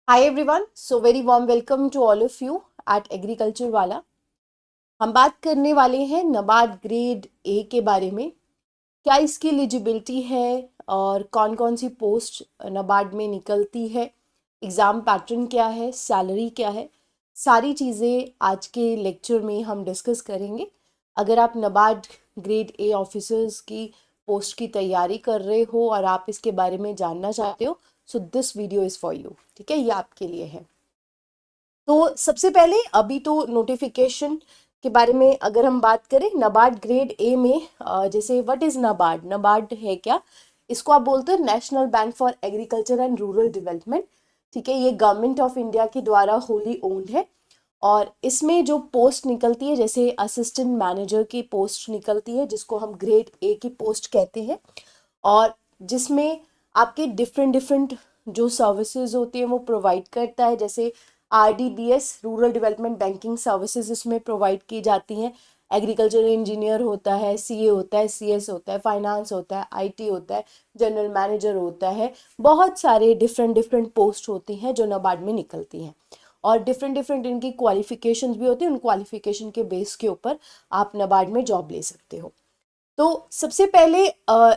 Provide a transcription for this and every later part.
Hi everyone, so very warm welcome to all of you at agriculture वाला। हम बात करने वाले हैं नबार्ड ग्रेड ए के बारे में। क्या इसकी एलिजिबिलिटी है और कौन कौन सी पोस्ट नबार्ड में निकलती है, एग्ज़ाम पैटर्न क्या है, सैलरी क्या है, सारी चीज़ें आज के लेक्चर में हम डिस्कस करेंगे। अगर आप नबार्ड ग्रेड ए ऑफिसर्स की पोस्ट की तैयारी कर रहे हो और आप इसके बारे में जानना चाहते हो, so this video is for you. ठीक है, ये आपके लिए है। तो सबसे पहले अभी तो नोटिफिकेशन के बारे में अगर हम बात करें नबार्ड ग्रेड ए में, जैसे व्हाट इज नबार्ड, नबार्ड है क्या? इसको आप बोलते हैं national bank for agriculture and rural development. ठीक है, ये गवर्नमेंट ऑफ इंडिया के द्वारा होली ओन्ड है। और इसमें जो पोस्ट निकलती है, जैसे असिस्टेंट मैनेजर की पोस्ट निकलती है जिसको हम ग्रेड ए की पोस्ट कहते हैं, और जिसमें आपके डिफरेंट डिफरेंट जो सर्विसेज होती है वो प्रोवाइड करता है। जैसे RDBS rural development banking services इसमें प्रोवाइड की जाती हैं। एग्रीकल्चर इंजीनियर होता है, सीए होता है, सीएस होता है, फाइनेंस होता है, आईटी होता है, जनरल मैनेजर होता है। बहुत सारे डिफरेंट डिफरेंट पोस्ट होती हैं जो नबार्ड में निकलती हैं, और डिफरेंट डिफरेंट इनकी क्वालिफिकेशंस भी होती हैं। उन क्वालिफिकेशन के बेस के ऊपर आप नबार्ड में जॉब ले सकते हो। तो सबसे पहले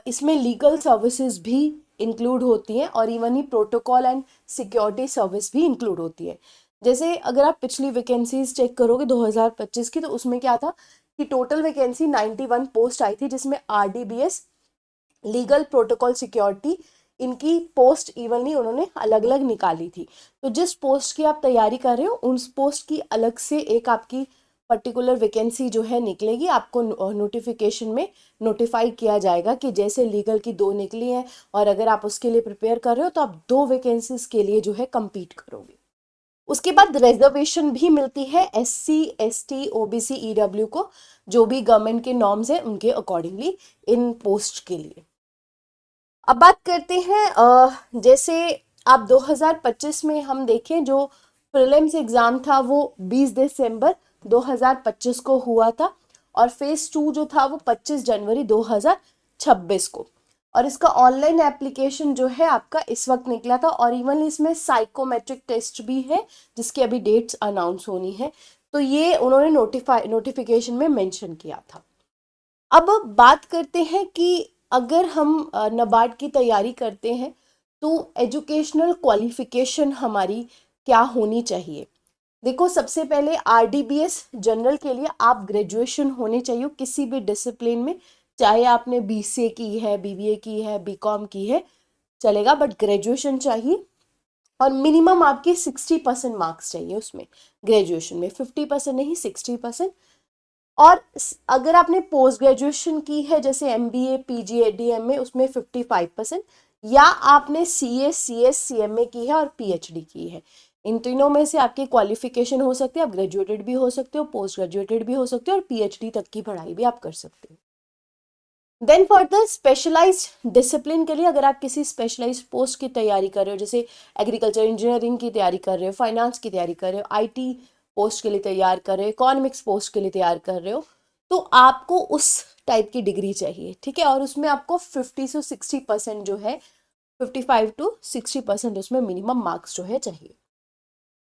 इसमें लीगल सर्विसेज भी इंक्लूड होती हैं, और even he protocol and security service भी इंक्लूड होती है। जैसे अगर आप पिछली वैकेंसीज चेक करोगे 2025 की, तो उसमें क्या था कि टोटल वैकेंसी 91 पोस्ट आई थी, जिसमें आरडीबीएस, लीगल, प्रोटोकॉल, सिक्योरिटी, इनकी पोस्ट इवनली उन्होंने अलग अलग निकाली थी। तो जिस पोस्ट की आप तैयारी कर रहे हो उस पोस्ट की अलग से एक आपकी पर्टिकुलर वैकेंसी जो है निकलेगी, आपको नोटिफिकेशन में नोटिफाई किया जाएगा कि जैसे लीगल की 2 निकली हैं, और अगर आप उसके लिए प्रिपेयर कर रहे हो तो आप 2 वैकेंसीज के लिए जो है compete करोगे। उसके बाद रिजर्वेशन भी मिलती है एससी, एसटी, ओबीसी, ईडब्ल्यू को, जो भी गवर्नमेंट के नॉर्म्स हैं उनके अकॉर्डिंगली इन पोस्ट के लिए। अब बात करते हैं जैसे आप 2025 में हम देखें, जो प्रीलिम्स एग्जाम था वो 20 दिसंबर 2025 को हुआ था, और फेज 2 जो था वो 25 जनवरी 2026 को। और इसका ऑनलाइन एप्लीकेशन जो है आपका इस वक्त निकला था, और इवन इसमें साइकोमेट्रिक टेस्ट भी है जिसकी अभी डेट्स अनाउंस होनी है। तो ये उन्होंने नोटिफिकेशन में मेंशन किया था। अब बात करते हैं कि अगर हम नबार्ड की तैयारी करते हैं तो एजुकेशनल क्वालिफिकेशन हमारी क्या होनी चाहिए। देखो, सबसे पहले आरडीबीएस जनरल के लिए आप ग्रेजुएशन होनी चाहिए किसी भी डिसिप्लिन में। चाहे आपने बीसीए की है, बीबीए की है, बीकॉम की है, चलेगा, बट ग्रेजुएशन चाहिए। और मिनिमम आपकी 60% मार्क्स चाहिए उसमें, ग्रेजुएशन में 50% नहीं, 60%। और अगर आपने पोस्ट ग्रेजुएशन की है जैसे एमबीए, पीजी, डीएमए, उसमें 55%। या आपने सीए, सीएस, सीएमए की है और पीएचडी की है, इन तीनों में से आपकी क्वालिफिकेशन हो सकती है। आप ग्रेजुएटेड भी हो सकते हो, पोस्ट ग्रेजुएटेड भी हो सकते हो, और पीएचडी तक की पढ़ाई भी आप कर सकते हो। Then for the specialised discipline के लिए, अगर आप किसी स्पेशलाइज्ड पोस्ट की तैयारी कर रहे हो, जैसे एग्रीकल्चर इंजीनियरिंग की तैयारी कर रहे हो, फाइनेंस की तैयारी कर रहे हो, आईटी पोस्ट के लिए तैयार कर रहे हो, इकोनॉमिक्स पोस्ट के लिए तैयार कर रहे हो, तो आपको उस टाइप की डिग्री चाहिए। ठीक है, और उसमें आपको 50 से 60% जो है, 55 to 60% उसमें मिनिमम मार्क्स जो है चाहिए।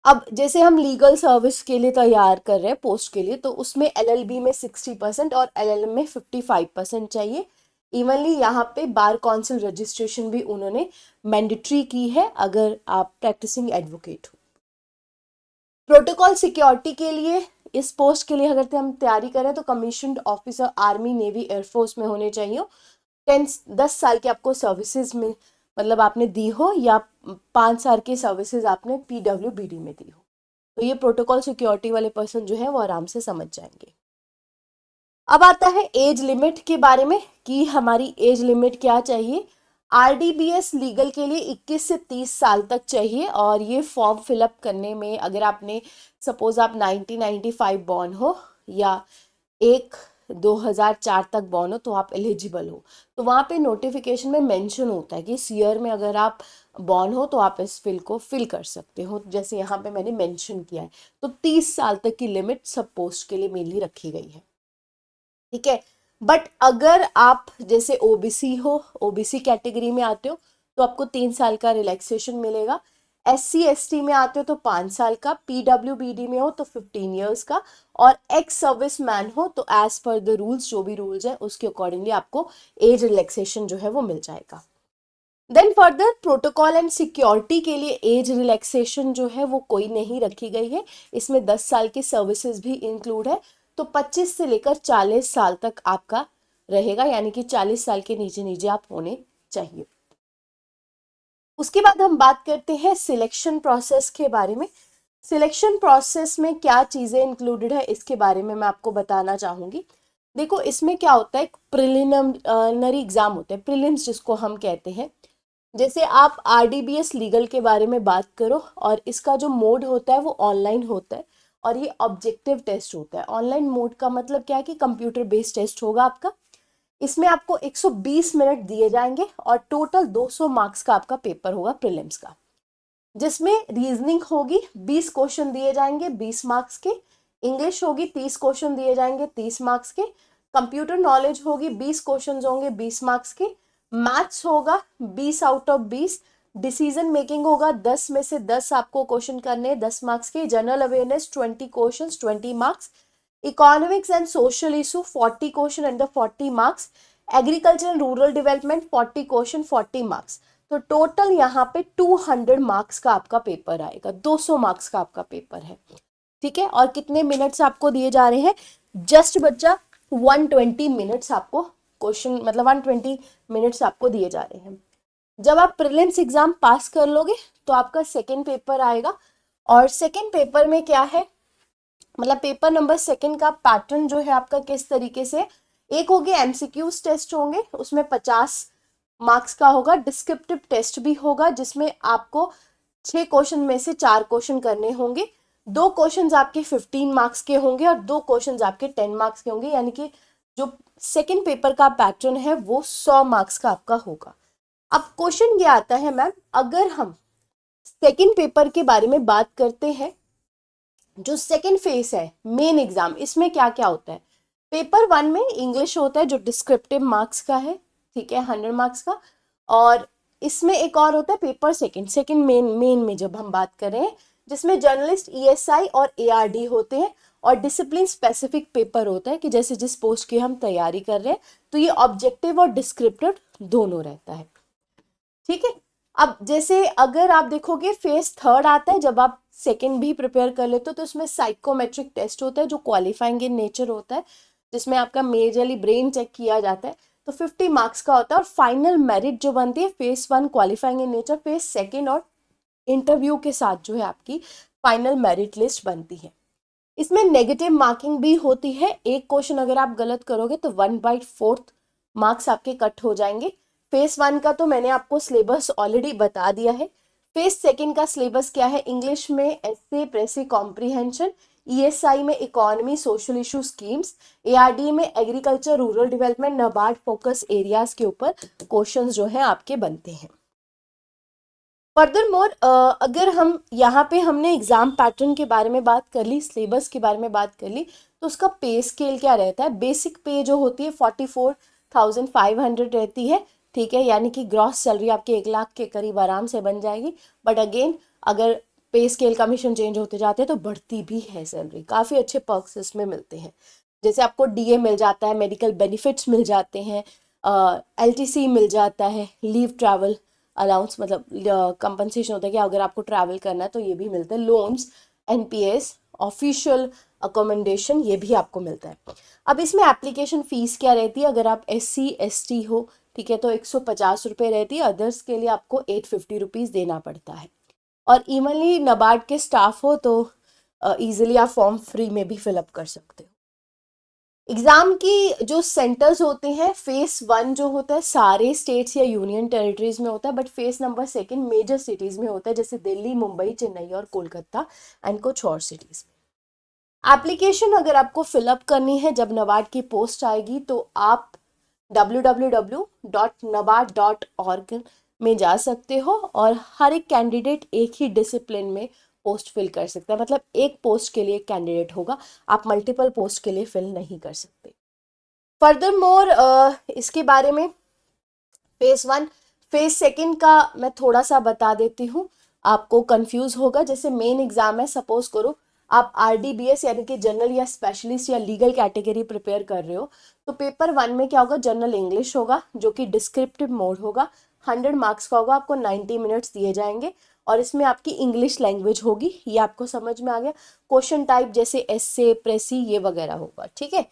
अब जैसे हम लीगल सर्विस के लिए तैयार कर रहे हैं पोस्ट के लिए, तो उसमें एलएलबी में 60% और एलएलएम में 55% चाहिए। इवनली यहाँ पे बार काउंसिल रजिस्ट्रेशन भी उन्होंने मैंडेटरी की है अगर आप प्रैक्टिसिंग एडवोकेट हो। प्रोटोकॉल सिक्योरिटी के लिए, इस पोस्ट के लिए अगर हम तैयारी करें तो commissioned officer army, navy, air force में होने चाहिए। 10 साल की आपको सर्विसेज में, मतलब आपने दी हो, या 5 साल की सर्विसेज आपने पीडब्ल्यूबीडी में दी हो, तो ये प्रोटोकॉल सिक्योरिटी वाले पर्सन जो है वो आराम से समझ जाएंगे। अब आता है एज लिमिट के बारे में कि हमारी एज लिमिट क्या चाहिए। आरडीबीएस लीगल के लिए 21 से 30 साल तक चाहिए, और ये फॉर्म फिलअप करने में अगर आपने, सपोज आप 1995 बॉर्न हो या 2004 तक बॉर्न हो, तो आप एलिजिबल हो। तो वहाँ पे नोटिफिकेशन में मेंशन होता है कि इस ईयर में अगर आप बॉर्न हो तो आप इस फिल को फिल कर सकते हो, जैसे यहाँ पे मैंने मेंशन किया है। तो 30 साल तक की लिमिट सब पोस्ट के लिए मेनली रखी गई है। ठीक है, बट अगर आप जैसे ओबीसी हो, ओबीसी कैटेगरी में आते हो, तो आपको 3 साल का रिलैक्सेशन मिलेगा। SC ST में आते हो तो 5 साल का, PWBD में हो तो 15 years का, और एक्स सर्विस मैन हो तो एज पर द रूल्स, जो भी रूल्स है उसके अकॉर्डिंगली आपको एज रिलैक्सेशन जो है वो मिल जाएगा। Then further protocol and security के लिए एज रिलैक्सेशन जो है वो कोई नहीं रखी गई है, इसमें 10 साल की सर्विसेज भी इंक्लूड है। तो 25 से लेकर 40 साल तक आपका रहेगा, यानी कि 40 साल के नीचे नीचे आप होने चाहिए। उसके बाद हम बात करते हैं सिलेक्शन प्रोसेस के बारे में। सिलेक्शन प्रोसेस में क्या चीज़ें इंक्लूडेड है इसके बारे में मैं आपको बताना चाहूँगी। देखो इसमें क्या होता है, एक प्रिलिमिनरी एग्जाम होता है, प्रीलिम्स जिसको हम कहते हैं। जैसे आप RDBS लीगल के बारे में बात करो, और इसका जो मोड होता है वो ऑनलाइन होता है, और ये ऑब्जेक्टिव टेस्ट होता है। ऑनलाइन मोड का मतलब क्या है कि कंप्यूटर बेस्ड टेस्ट होगा आपका। इसमें आपको 120 मिनट दिए जाएंगे और टोटल 200 मार्क्स का आपका पेपर होगा प्रीलिम्स का, जिसमें रीजनिंग होगी, 20 क्वेश्चन दिए जाएंगे 20 मार्क्स के। इंग्लिश होगी, 30 क्वेश्चन दिए जाएंगे 30 मार्क्स के। कंप्यूटर नॉलेज होगी, 20 क्वेश्चन होंगे 20 मार्क्स के। मैथ्स होगा 20 आउट ऑफ 20। डिसीजन मेकिंग होगा, 10 में से 10 आपको क्वेश्चन करने हैं 10 मार्क्स के। General awareness 20 question 20 marks. Economics and social issue 40 question under 40 marks. Agriculture and rural development 40 question 40 marks. तो टोटल यहाँ पे 200 मार्क्स का आपका पेपर आएगा, 200 मार्क्स का आपका पेपर है, ठीक है। और कितने मिनट्स आपको दिए जा रहे हैं, जस्ट बच्चा 120 मिनट्स आपको क्वेश्चन, मतलब 120 मिनट्स आपको दिए जा रहे हैं। जब आप प्रीलिम्स एग्जाम पास कर लोगे तो आपका सेकेंड पेपर आएगा। और सेकेंड पेपर में क्या है, मतलब पेपर नंबर सेकंड का पैटर्न जो है आपका किस तरीके से, एक होंगे MCQs टेस्ट होंगे, उसमें 50 मार्क्स का होगा। डिस्क्रिप्टिव टेस्ट भी होगा जिसमें आपको 6 क्वेश्चन में से 4 क्वेश्चन करने होंगे। 2 क्वेश्चन आपके 15 मार्क्स के होंगे और 2 क्वेश्चन आपके 10 मार्क्स के होंगे, यानी कि जो सेकेंड पेपर का पैटर्न है वो 100 मार्क्स का आपका होगा। अब क्वेश्चन ये आता है मैम, अगर हम सेकेंड पेपर के बारे में बात करते हैं, जो सेकेंड फेज है मेन एग्जाम, इसमें क्या क्या होता है। पेपर 1 में इंग्लिश होता है जो डिस्क्रिप्टिव मार्क्स का है, ठीक है, 100 मार्क्स का। और इसमें एक और होता है paper second, second main main में जब हम बात करें, जिसमें जर्नलिस्ट ESI और ARD होते हैं, और डिसिप्लिन स्पेसिफिक पेपर होता है कि जैसे जिस पोस्ट की हम तैयारी कर रहे हैं, तो ये ऑब्जेक्टिव और डिस्क्रिप्टिव दोनों रहता है, ठीक है। अब जैसे अगर आप देखोगे फेज थर्ड आता है, जब आप सेकंड भी प्रिपेयर कर लेते हो, तो उसमें साइकोमेट्रिक टेस्ट होता है जो क्वालिफाइंग इन नेचर होता है, जिसमें आपका मेजरली ब्रेन चेक किया जाता है, तो 50 मार्क्स का होता है। और फाइनल मेरिट जो बनती है phase 1 qualifying in nature, phase second और इंटरव्यू के साथ जो है आपकी फाइनल मेरिट लिस्ट बनती है। इसमें नेगेटिव मार्किंग भी होती है, एक क्वेश्चन अगर आप गलत करोगे तो 1/4 मार्क्स आपके कट हो जाएंगे। फेज 1 का तो मैंने आपको सिलेबस ऑलरेडी बता दिया है। फेज सेकंड का सिलेबस क्या है, इंग्लिश में एसे प्रेसी कॉम्प्रीहेंशन, ESI में economy social issue schemes, ARD में agriculture rural development NABARD focus areas के ऊपर क्वेश्चंस जो है आपके बनते हैं। फर्दर मोर अगर हम यहाँ पे हमने एग्जाम पैटर्न के बारे में बात कर ली, सिलेबस के बारे में बात कर ली, तो उसका पे स्केल क्या रहता है। बेसिक पे जो होती है 44,500 रहती है, ठीक है, यानी कि ग्रॉस सैलरी आपके 1 लाख के करीब आराम से बन जाएगी। बट अगेन अगर पे स्केल कमीशन चेंज होते जाते हैं तो बढ़ती भी है सैलरी, काफ़ी अच्छे पर्क्स इसमें मिलते हैं। जैसे आपको DA मिल जाता है, मेडिकल बेनिफिट्स मिल जाते हैं, LTC मिल जाता है, लीव ट्रैवल अलाउंस, मतलब कंपनसेशन होता है कि अगर आपको ट्रैवल करना है तो ये भी मिलता है। लोन्स, NPS, ऑफिशियल अकोमोडेशन, ये भी आपको मिलता है। अब इसमें एप्लीकेशन फ़ीस क्या रहती है, अगर आप SC ST हो, ठीक है, तो 150 रुपये रहती है। अदर्स के लिए आपको 850 रुपीज़ देना पड़ता है। और इवनली नबार्ड के स्टाफ हो तो ईजिली आप फॉर्म फ्री में भी फिलअप कर सकते हो। एग्जाम की जो सेंटर्स होते हैं, फेस 1 जो होता है सारे स्टेट्स या यूनियन टेरिटरीज में होता है, but phase number second major cities में होता है, जैसे दिल्ली, मुंबई, चेन्नई और कोलकाता एंड कुछ और सिटीज में। एप्लीकेशन अगर आपको फिलअप करनी है जब नबार्ड की पोस्ट आएगी, तो आप www.nabard.org में जा सकते हो, और हर एक कैंडिडेट एक ही डिसिप्लिन में पोस्ट फिल कर सकता है, मतलब एक पोस्ट के लिए एक कैंडिडेट होगा, आप मल्टीपल पोस्ट के लिए फिल नहीं कर सकते। फर्दर मोर इसके बारे में फेज 1 फेज सेकंड का मैं थोड़ा सा बता देती हूँ। आपको कंफ्यूज होगा। जैसे मेन एग्जाम है, सपोज करो आप आरडीबीएस यानी कि जनरल या स्पेशलिस्ट या लीगल कैटेगरी प्रिपेयर कर रहे हो, तो पेपर 1 में क्या होगा, जनरल इंग्लिश होगा जो कि डिस्क्रिप्टिव मोड होगा, 100 मार्क्स का होगा, आपको 90 मिनट्स दिए जाएंगे और इसमें आपकी इंग्लिश लैंग्वेज होगी। ये आपको समझ में आ गया। क्वेश्चन टाइप जैसे एस्से, प्रेसी, ये वगैरह होगा, ठीक है।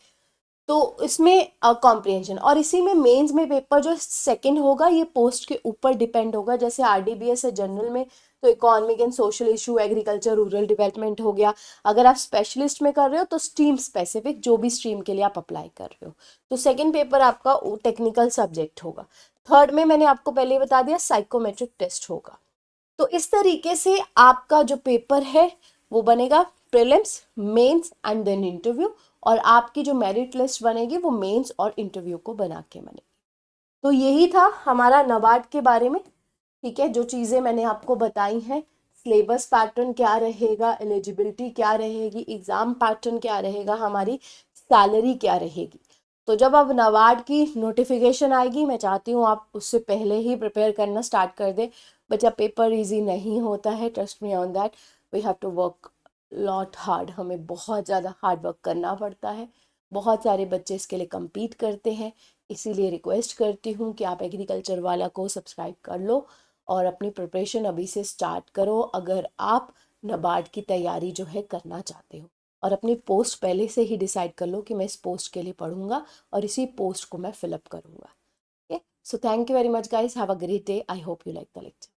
तो इसमें कॉम्प्रिहेंशन, और इसी में मेंस में पेपर जो सेकंड होगा ये पोस्ट के ऊपर डिपेंड होगा। जैसे आरडीबीएस है जनरल में, तो economic and social issue, agriculture, rural development हो गया। अगर आप स्पेशलिस्ट में कर रहे हो तो स्ट्रीम स्पेसिफिक, जो भी स्ट्रीम के लिए आप अप्लाई कर रहे हो। तो सेकंड पेपर आपका टेक्निकल सब्जेक्ट होगा। थर्ड में मैंने आपको पहले ही बता दिया साइकोमेट्रिक टेस्ट होगा। तो इस तरीके से आपका जो पेपर है वो बनेगा, prelims, mains and then interview. और आपकी जो मेरिट लिस्ट बनेगी वो मेंस और इंटरव्यू को बना के बनेगी। तो यही था हमारा नाबार्ड के बारे में, ठीक है। जो चीज़ें मैंने आपको बताई हैं, सिलेबस पैटर्न क्या रहेगा, एलिजिबिलिटी क्या रहेगी, एग्ज़ाम पैटर्न क्या रहेगा, हमारी सैलरी क्या रहेगी। तो जब अब नाबार्ड की नोटिफिकेशन आएगी, मैं चाहती हूँ आप उससे पहले ही प्रिपेयर करना स्टार्ट कर दें। बच्चा पेपर इजी नहीं होता है, trust me on that. We have to work lot hard, हमें बहुत ज़्यादा हार्ड वर्क करना पड़ता है। बहुत सारे बच्चे इसके लिए compete करते हैं। इसीलिए रिक्वेस्ट करती हूँ कि आप एग्रीकल्चर वाला को सब्सक्राइब कर लो और अपनी प्रिपरेशन अभी से स्टार्ट करो, अगर आप नाबार्ड की तैयारी जो है करना चाहते हो। और अपनी पोस्ट पहले से ही डिसाइड कर लो कि मैं इस पोस्ट के लिए पढ़ूंगा और इसी पोस्ट को मैं फिलअप करूंगा। Okay, so thank you very much guys, have a great day, I hope you like the lecture.